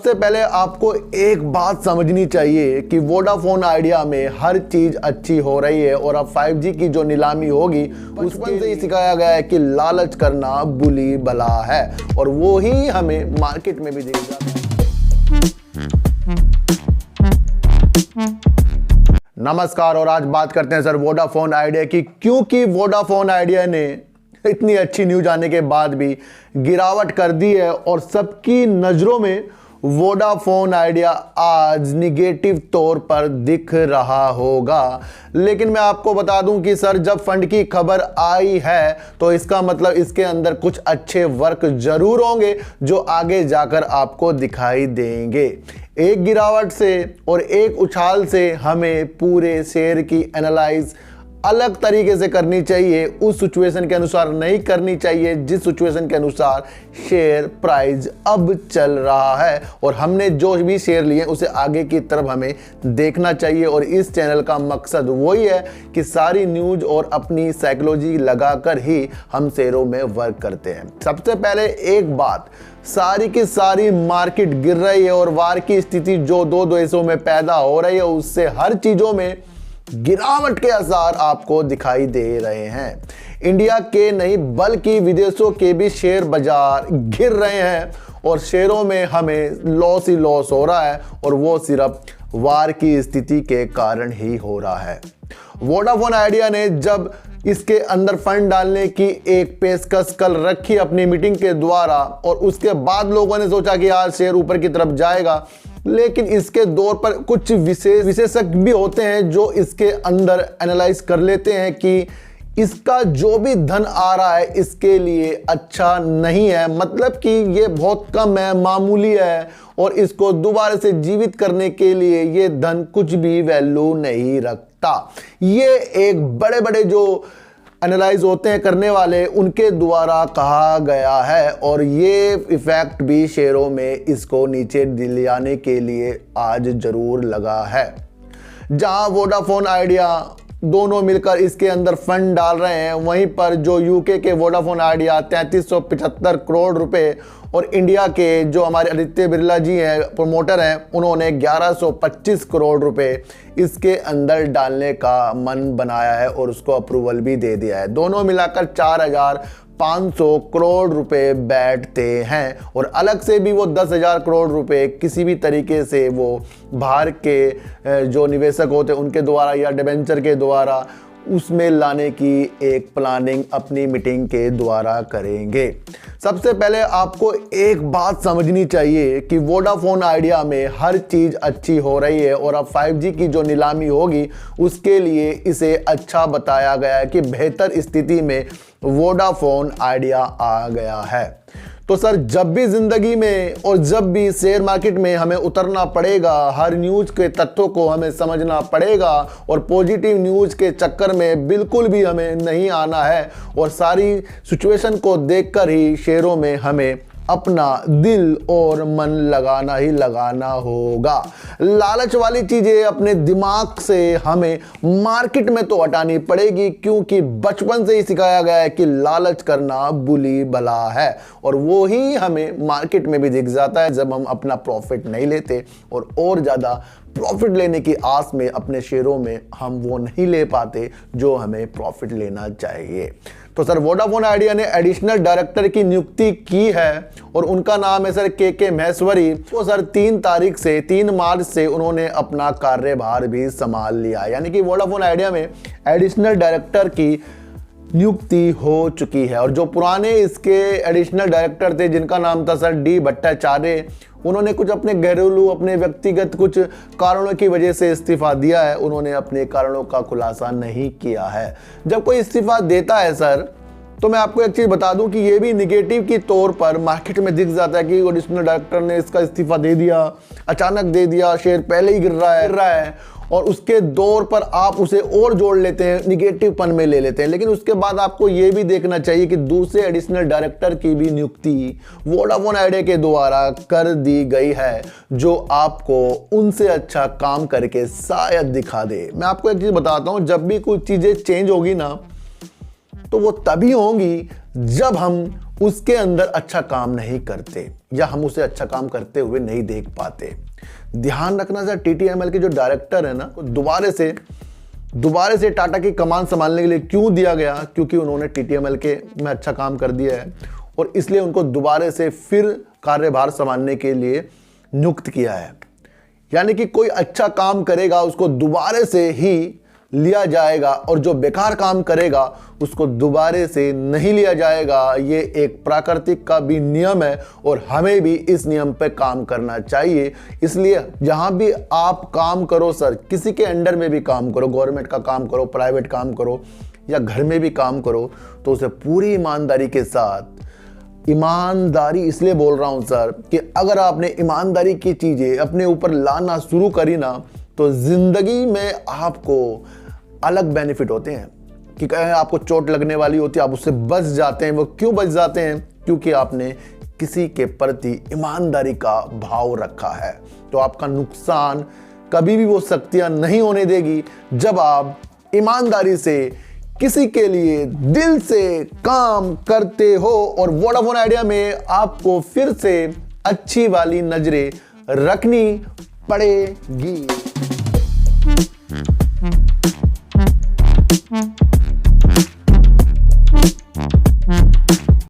सबसे पहले आपको एक बात समझनी चाहिए कि वोडाफोन आइडिया में हर चीज अच्छी हो रही है और अब 5G की जो नीलामी होगी बचपन से ही सिखाया गया है कि लालच करना बुरी बला है और वो ही हमें मार्केट में भी दिख जाता है। नमस्कार और आज बात करते हैं सर वोडाफोन आइडिया की, क्योंकि वोडाफोन आइडिया ने इतनी अच्छी न्यूज आने के बाद भी गिरावट कर दी है और सबकी नजरों में वोडाफोन आइडिया आज निगेटिव तौर पर दिख रहा होगा। लेकिन मैं आपको बता दूं कि सर जब फंड की खबर आई है तो इसका मतलब इसके अंदर कुछ अच्छे वर्क जरूर होंगे जो आगे जाकर आपको दिखाई देंगे। एक गिरावट से और एक उछाल से हमें पूरे शेयर की एनालाइज अलग तरीके से करनी चाहिए, उस सिचुएशन के अनुसार नहीं करनी चाहिए जिस सिचुएशन के अनुसार शेयर प्राइस अब चल रहा है। और हमने जो भी शेयर लिए उसे आगे की तरफ हमें देखना चाहिए और इस चैनल का मकसद वही है कि सारी न्यूज और अपनी साइकोलॉजी लगाकर ही हम शेयरों में वर्क करते हैं। सबसे पहले एक बात, सारी की सारी मार्केट गिर रही है और वार की स्थिति जो दो देशों में पैदा हो रही है उससे हर चीजों में गिरावट के असर आपको दिखाई दे रहे हैं। इंडिया के नहीं बल्कि विदेशों के भी शेयर बाजार गिर रहे हैं और शेयरों में हमें लॉस ही लॉस हो रहा है और वो सिर्फ वार की स्थिति के कारण ही हो रहा है। वोडाफोन आइडिया ने जब इसके अंदर फंड डालने की एक पेशकश कल रखी अपनी मीटिंग के द्वारा और उसके बाद लोगों ने सोचा कि आज शेयर ऊपर की तरफ जाएगा, लेकिन इसके दौर पर कुछ विशेषज्ञ भी होते हैं जो इसके अंदर एनालाइज कर लेते हैं कि इसका जो भी धन आ रहा है इसके लिए अच्छा नहीं है, मतलब कि ये बहुत कम है, मामूली है और इसको दोबारा से जीवित करने के लिए ये धन कुछ भी वैल्यू नहीं रखता। ये एक बड़े बड़े जो एनालाइज होते हैं करने वाले उनके द्वारा कहा गया है और ये इफेक्ट भी शेयरों में इसको नीचे दिलाने के लिए आज जरूर लगा है। जहां वोडाफोन आइडिया दोनों मिलकर इसके अंदर फंड डाल रहे हैं, वहीं पर जो यूके के वोडाफोन आइडिया 3375 करोड़ रुपए और इंडिया के जो हमारे आदित्य बिरला जी हैं प्रमोटर हैं उन्होंने 1125 करोड़ रुपए इसके अंदर डालने का मन बनाया है और उसको अप्रूवल भी दे दिया है। दोनों मिलाकर 4500 करोड़ रुपए बैठते हैं और अलग से भी वो 10,000 करोड़ रुपए किसी भी तरीके से वो बाहर के जो निवेशक होते हैं उनके द्वारा या डिबेंचर के द्वारा उसमें लाने की एक प्लानिंग अपनी मीटिंग के द्वारा करेंगे। सबसे पहले आपको एक बात समझनी चाहिए कि वोडाफोन आइडिया में हर चीज अच्छी हो रही है और अब 5G की जो नीलामी होगी उसके लिए इसे अच्छा बताया गया है कि बेहतर स्थिति में वोडाफोन आइडिया आ गया है। तो सर जब भी जिंदगी में और जब भी शेयर मार्केट में हमें उतरना पड़ेगा, हर न्यूज के तथ्यों को हमें समझना पड़ेगा और पॉजिटिव न्यूज के चक्कर में बिल्कुल भी हमें नहीं आना है और सारी सिचुएशन को देखकर ही शेयरों में हमें अपना दिल और मन लगाना ही लगाना होगा। लालच वाली चीजें अपने दिमाग से हमें मार्केट में तो हटानी पड़ेगी, क्योंकि बचपन से ही सिखाया गया है कि लालच करना बुरी बला है और वो ही हमें मार्केट में भी दिख जाता है जब हम अपना प्रॉफिट नहीं लेते और ज़्यादा प्रॉफिट लेने की आस में अपने शेयरों में हम वो नहीं ले पाते जो हमें प्रॉफिट लेना चाहिए। तो सर वोडाफोन आइडिया ने एडिशनल डायरेक्टर की नियुक्ति की है और उनका नाम है सर के महेश्वरी। वो सर 3 मार्च से उन्होंने अपना कार्यभार भी संभाल लिया, यानी कि वोडाफोन आइडिया में एडिशनल डायरेक्टर की नियुक्ति हो चुकी है। और जो पुराने इसके एडिशनल डायरेक्टर थे जिनका नाम था सर डी भट्टाचार्य, उन्होंने कुछ अपने घरेलू अपने व्यक्तिगत कुछ कारणों की वजह से इस्तीफा दिया है। उन्होंने अपने कारणों का खुलासा नहीं किया है। जब कोई इस्तीफा देता है सर तो मैं आपको एक चीज़ बता दूं कि ये भी निगेटिव की तौर पर मार्केट में दिख जाता है कि एडिशनल डायरेक्टर ने इसका इस्तीफा दे दिया, अचानक दे दिया, शेयर पहले ही गिर रहा है और उसके दौर पर आप उसे और जोड़ लेते हैं, निगेटिव पन में ले लेते हैं। लेकिन उसके बाद आपको ये भी देखना चाहिए कि दूसरे एडिशनल डायरेक्टर की भी नियुक्ति वोडाफोन आइडिया के द्वारा कर दी गई है जो आपको उनसे अच्छा काम करके शायद दिखा दे। मैं आपको एक चीज़ बताता हूँ, जब भी कुछ चीज़ें चेंज होगी ना तो वो तभी होंगी जब हम उसके अंदर अच्छा काम नहीं करते या हम उसे अच्छा काम करते हुए नहीं देख पाते। ध्यान रखना सर, TTML के जो डायरेक्टर है ना, दोबारा से टाटा की कमान संभालने के लिए क्यों दिया गया? क्योंकि उन्होंने TTML के में अच्छा काम कर दिया है और इसलिए उनको दोबारा से फिर कार्यभार संभालने के लिए नियुक्त किया है। यानी कि कोई अच्छा काम करेगा उसको दोबारा से ही लिया जाएगा और जो बेकार काम करेगा उसको दोबारा से नहीं लिया जाएगा। ये एक प्राकृतिक का भी नियम है और हमें भी इस नियम पे काम करना चाहिए। इसलिए जहां भी आप काम करो सर, किसी के अंडर में भी काम करो, गवर्नमेंट का काम करो, प्राइवेट काम करो या घर में भी काम करो, तो उसे पूरी ईमानदारी के साथ, ईमानदारी इसलिए बोल रहा हूं सर कि अगर आपने ईमानदारी की चीजें अपने ऊपर लाना शुरू करी ना, तो जिंदगी में आपको अलग बेनिफिट होते हैं। कि कहें आपको चोट लगने वाली होती है, आप उससे बच जाते हैं। वो क्यों बच जाते हैं? क्योंकि आपने किसी के प्रति ईमानदारी का भाव रखा है। तो आपका नुकसान कभी भी वो शक्तियां नहीं होने देगी जब आप ईमानदारी से किसी के लिए दिल से काम करते हो। और वोडाफोन आइडिया में आपको फिर से अच्छी वाली नजरें रखनी पड़ेगी।